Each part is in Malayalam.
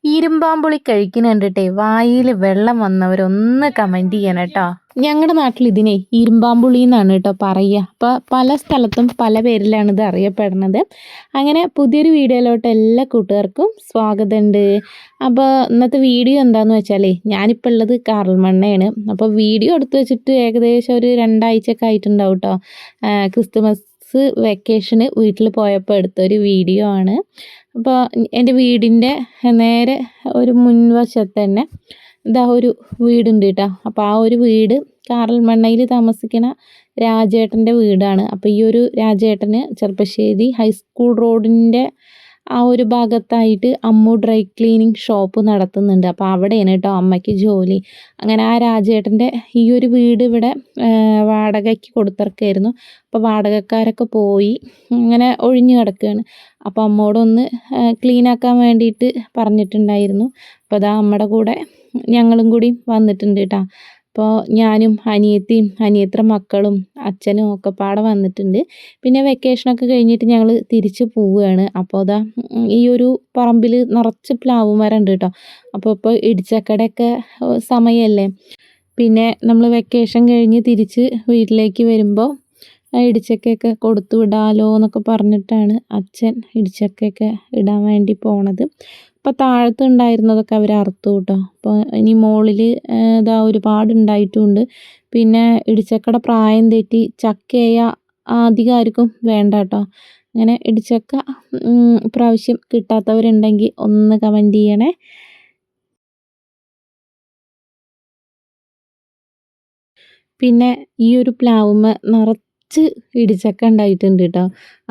ഇരുമ്പാമ്പുളി കഴിക്കുന്ന കണ്ടിട്ടേ വായിൽ വെള്ളം വന്നവരൊന്ന് കമൻറ്റ് ചെയ്യണം കേട്ടോ. ഞങ്ങളുടെ നാട്ടിൽ ഇതിനെ ഇരുമ്പാമ്പുളി എന്നാണ് കേട്ടോ പറയുക. അപ്പോൾ പല സ്ഥലത്തും പല പേരിലാണ് ഇത് അറിയപ്പെടുന്നത്. അങ്ങനെ പുതിയൊരു വീഡിയോയിലോട്ട് എല്ലാ കൂട്ടുകാർക്കും സ്വാഗതമുണ്ട്. അപ്പോൾ ഇന്നത്തെ വീഡിയോ എന്താണെന്ന് വെച്ചാലേ, ഞാനിപ്പോൾ ഉള്ളത് കാറൽമണ്ണയാണ്. അപ്പോൾ വീഡിയോ എടുത്ത് വെച്ചിട്ട് ഏകദേശം ഒരു 2 ആഴ്ചയൊക്കെ ആയിട്ടുണ്ടാവും കേട്ടോ. ക്രിസ്തുമസ് വെക്കേഷന് വീട്ടിൽ പോയപ്പോൾ എടുത്തൊരു വീഡിയോ ആണ്. അപ്പോൾ എൻ്റെ വീടിൻ്റെ നേരെ ഒരു മുൻവശത്ത് തന്നെ ഇതാ ഒരു വീടുണ്ട് കേട്ടോ. അപ്പോൾ ആ ഒരു വീട് കാറൽമണ്ണയിൽ താമസിക്കുന്ന രാജേട്ടൻ്റെ വീടാണ്. അപ്പോൾ ഈ ഒരു രാജേട്ടന് ചെർപ്പശ്ശേരി ഹൈസ്കൂൾ റോഡിൻ്റെ ആ ഒരു ഭാഗത്തായിട്ട് അമ്മു ഡ്രൈ ക്ലീനിങ് ഷോപ്പ് നടത്തുന്നുണ്ട്. അപ്പോൾ അവിടെയാണ് കേട്ടോ അമ്മയ്ക്ക് ജോലി. അങ്ങനെ ആ രാജേട്ടൻ്റെ ഈ ഒരു വീട് ഇവിടെ വാടകയ്ക്ക് കൊടുത്തിറക്കായിരുന്നു. അപ്പോൾ വാടകക്കാരൊക്കെ പോയി അങ്ങനെ ഒഴിഞ്ഞു കിടക്കുകയാണ്. അപ്പോൾ അമ്മോടൊന്ന് ക്ലീനാക്കാൻ വേണ്ടിയിട്ട് പറഞ്ഞിട്ടുണ്ടായിരുന്നു. അപ്പോൾ അതാ അമ്മയുടെ കൂടെ ഞങ്ങളും കൂടി വന്നിട്ടുണ്ട് കേട്ടോ. അപ്പോൾ ഞാനും അനിയത്തിയും അനിയത്തിയുടെ മക്കളും അച്ഛനും ഒക്കെ പാടെ വന്നിട്ടുണ്ട്. പിന്നെ വെക്കേഷനൊക്കെ കഴിഞ്ഞിട്ട് ഞങ്ങൾ തിരിച്ച് പോവുകയാണ്. അപ്പോൾ അതാ ഈ ഒരു പറമ്പിൽ നിറച്ച് പ്ലാവ് മരം ഉണ്ട് കേട്ടോ. അപ്പോൾ ഇപ്പോൾ ഇടിച്ചക്കടയൊക്കെ സമയമല്ലേ. പിന്നെ നമ്മൾ വെക്കേഷൻ കഴിഞ്ഞ് തിരിച്ച് വീട്ടിലേക്ക് വരുമ്പോൾ ഇടിച്ചക്കയൊക്കെ കൊടുത്തു വിടാലോ എന്നൊക്കെ പറഞ്ഞിട്ടാണ് അച്ഛൻ ഇടിച്ചക്കയൊക്കെ ഇടാൻ വേണ്ടി പോണത്. അപ്പോൾ താഴത്ത് ഉണ്ടായിരുന്നതൊക്കെ അവർ അറുത്തു കേട്ടോ. അപ്പോൾ ഇനി മുകളിൽ ഇതാ ഒരുപാട് ഉണ്ടായിട്ടുമുണ്ട്. പിന്നെ ഇടിച്ചക്കയുടെ പ്രായം തെറ്റി ചക്കയായ അധികം ആർക്കും വേണ്ട കേട്ടോ. അങ്ങനെ ഇടിച്ചക്ക പ്രാവശ്യം കിട്ടാത്തവരുണ്ടെങ്കിൽ ഒന്ന് കമൻറ്റ് ചെയ്യണേ. പിന്നെ ഈ ഒരു പ്ലാവുമ്മ ഇടിച്ചക്ക ഉണ്ടായിട്ടുണ്ട് കേട്ടോ.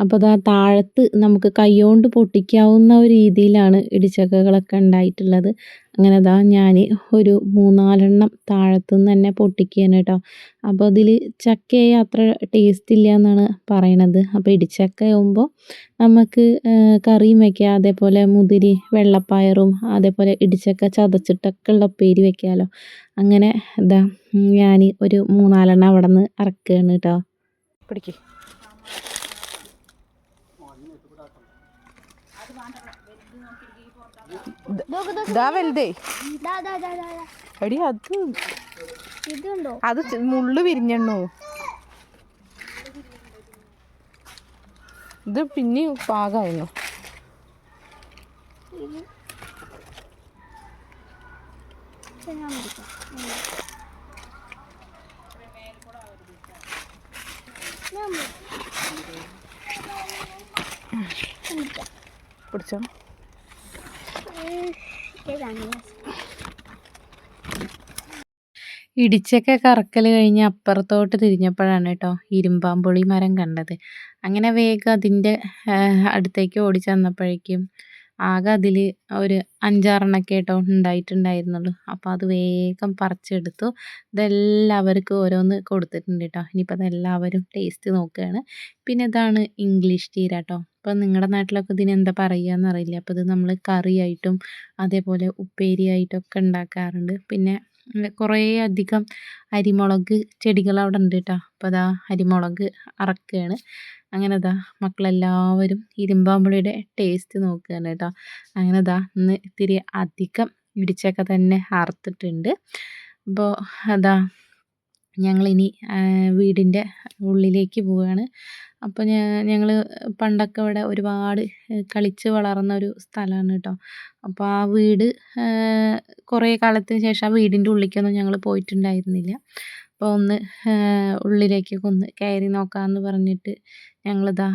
അപ്പോൾ അതാ താഴത്ത് നമുക്ക് കൈകൊണ്ട് പൊട്ടിക്കാവുന്ന ഒരു രീതിയിലാണ് ഇടിച്ചക്കകളൊക്കെ ഉണ്ടായിട്ടുള്ളത്. അങ്ങനെ അതാ ഞാൻ ഒരു 3-4 താഴത്തുനിന്ന് തന്നെ പൊട്ടിക്കുകയാണ് കേട്ടോ. അപ്പോൾ അതിൽ ചക്കയെ അത്ര ടേസ്റ്റ് ഇല്ല എന്നാണ് പറയണത്. അപ്പോൾ ഇടിച്ചക്ക ആകുമ്പോൾ നമുക്ക് കറിയും വയ്ക്കാം, അതേപോലെ മുതിരി വെള്ളപ്പയറും അതേപോലെ ഇടിച്ചക്ക ചതച്ചിട്ടൊക്കെ ഉള്ള ഉപ്പേരി വയ്ക്കാമല്ലോ. അങ്ങനെ ഇതാ ഞാൻ ഒരു 3-4 അവിടെ നിന്ന് ഇറക്കുകയാണ് കേട്ടോ. പിടിക്ക്. ഇതാ വലുതേ എടി, അത് മുള്ളു വിരിഞ്ഞണ്ണു. ഇത് പിന്നെ പാകായിരുന്നു. പിടിച്ചോ. ഇടിച്ചൊക്കെ കറക്കൽ കഴിഞ്ഞ് അപ്പുറത്തോട്ട് തിരിഞ്ഞപ്പോഴാണ് കേട്ടോ ഇരുമ്പാമ്പുളി മരം കണ്ടത്. അങ്ങനെ വേഗം അതിൻ്റെ അടുത്തേക്ക് ഓടി ചെന്നപ്പോഴേക്കും ആകെ അതിൽ ഒരു 5-6 കേട്ടോ ഉണ്ടായിട്ടുണ്ടായിരുന്നുള്ളൂ. അപ്പോൾ അത് വേഗം പറിച്ചെടുത്തു. ഇതെല്ലാവർക്കും ഓരോന്ന് കൊടുത്തിട്ടുണ്ട് കേട്ടോ. ഇനിയിപ്പോൾ അതെല്ലാവരും ടേസ്റ്റ് നോക്കുകയാണ്. പിന്നെ ഇതാണ് ഇംഗ്ലീഷ് ചീര കേട്ടോ. അപ്പോൾ നിങ്ങളുടെ നാട്ടിലൊക്കെ ഇതിനെന്താ പറയുക എന്നറിയില്ല. അപ്പോൾ ഇത് നമ്മൾ കറിയായിട്ടും അതേപോലെ ഉപ്പേരിയായിട്ടൊക്കെ ഉണ്ടാക്കാറുണ്ട്. പിന്നെ കുറേ അധികം അരിമുളക് ചെടികൾ അവിടെ ഉണ്ട് കേട്ടോ. അപ്പോൾ അതാ അരിമുളക് അറക്കുകയാണ്. അങ്ങനെ അതാ മക്കളെല്ലാവരും ഇരുമ്പാമ്പുളിയുടെ ടേസ്റ്റ് നോക്കുകയാണ് കേട്ടോ. അങ്ങനെ അതാ ഇന്ന് ഇത്തിരി അധികം ഇടിച്ചൊക്കെ തന്നെ അറുത്തിട്ടുണ്ട്. അപ്പോൾ അതാ ഞങ്ങളിനി വീടിൻ്റെ ഉള്ളിലേക്ക് പോവുകയാണ്. അപ്പോൾ ഞങ്ങൾ പണ്ടൊക്കെ ഇവിടെ ഒരുപാട് കളിച്ച് വളർന്ന ഒരു സ്ഥലമാണ് കേട്ടോ. അപ്പോൾ ആ വീട് കുറേ കാലത്തിന് ശേഷം ആ വീടിൻ്റെ ഉള്ളിലേക്കൊന്നും ഞങ്ങൾ പോയിട്ടുണ്ടായിരുന്നില്ല. അപ്പോൾ ഒന്ന് ഉള്ളിലേക്കൊക്കെ ഒന്ന് കയറി നോക്കാമെന്ന് പറഞ്ഞിട്ട് ഞങ്ങളിതാ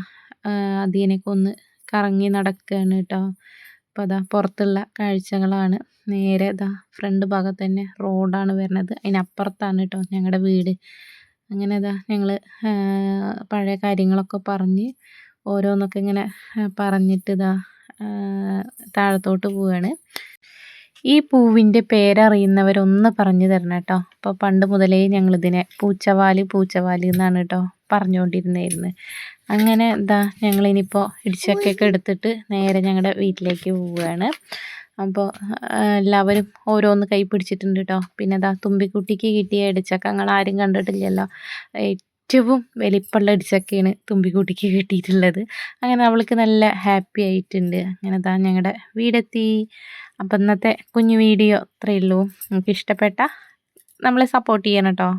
അതിനൊക്കെ ഒന്ന് കറങ്ങി നടക്കുകയാണ് കേട്ടോ. അപ്പോൾ അതാ പുറത്തുള്ള കാഴ്ചകളാണ്. നേരെ ഇതാ ഫ്രണ്ട് ഭാഗത്ത് തന്നെ റോഡാണ് വരുന്നത്. അതിനപ്പുറത്താണ് കേട്ടോ ഞങ്ങളുടെ വീട്. അങ്ങനെ ഇതാ ഞങ്ങൾ പഴയ കാര്യങ്ങളൊക്കെ പറഞ്ഞ് ഓരോന്നൊക്കെ ഇങ്ങനെ പറഞ്ഞിട്ട് ഇതാ താഴത്തോട്ട് പോവുകയാണ്. ഈ പൂവിൻ്റെ പേരറിയുന്നവരൊന്ന് പറഞ്ഞു തരണം കേട്ടോ. അപ്പോൾ പണ്ട് മുതലേ ഞങ്ങളിതിനെ പൂച്ചവാലി എന്നാണ് കേട്ടോ പറഞ്ഞുകൊണ്ടിരുന്നത്. അങ്ങനെ ഇതാ ഞങ്ങളിനിപ്പോൾ ഇടിച്ചക്കയൊക്കെ എടുത്തിട്ട് നേരെ ഞങ്ങളുടെ വീട്ടിലേക്ക് പോവുകയാണ്. അപ്പോൾ എല്ലാവരും ഓരോന്ന് കൈ പിടിച്ചിട്ടുണ്ട് കേട്ടോ. പിന്നെ ഇതാ തുമ്പിക്കുട്ടിക്ക് കിട്ടിയ ഇടിച്ചക്ക നിങ്ങൾ ആരും കണ്ടിട്ടില്ലല്ലോ. ഏറ്റവും വലിപ്പമുള്ള ഇടിച്ചക്കയാണ് തുമ്പിക്കുട്ടിക്ക് കിട്ടിയിട്ടുള്ളത്. അങ്ങനെ അവൾക്ക് നല്ല ഹാപ്പി ആയിട്ടുണ്ട്. അങ്ങനെ ഇതാ ഞങ്ങളുടെ വീടെത്തി. അപ്പം ഇന്നത്തെ കുഞ്ഞു വീഡിയോ ഇത്രയേ ഉള്ളൂ. നിങ്ങൾക്ക് ഇഷ്ടപ്പെട്ട നമ്മളെ സപ്പോർട്ട് ചെയ്യണം കേട്ടോ.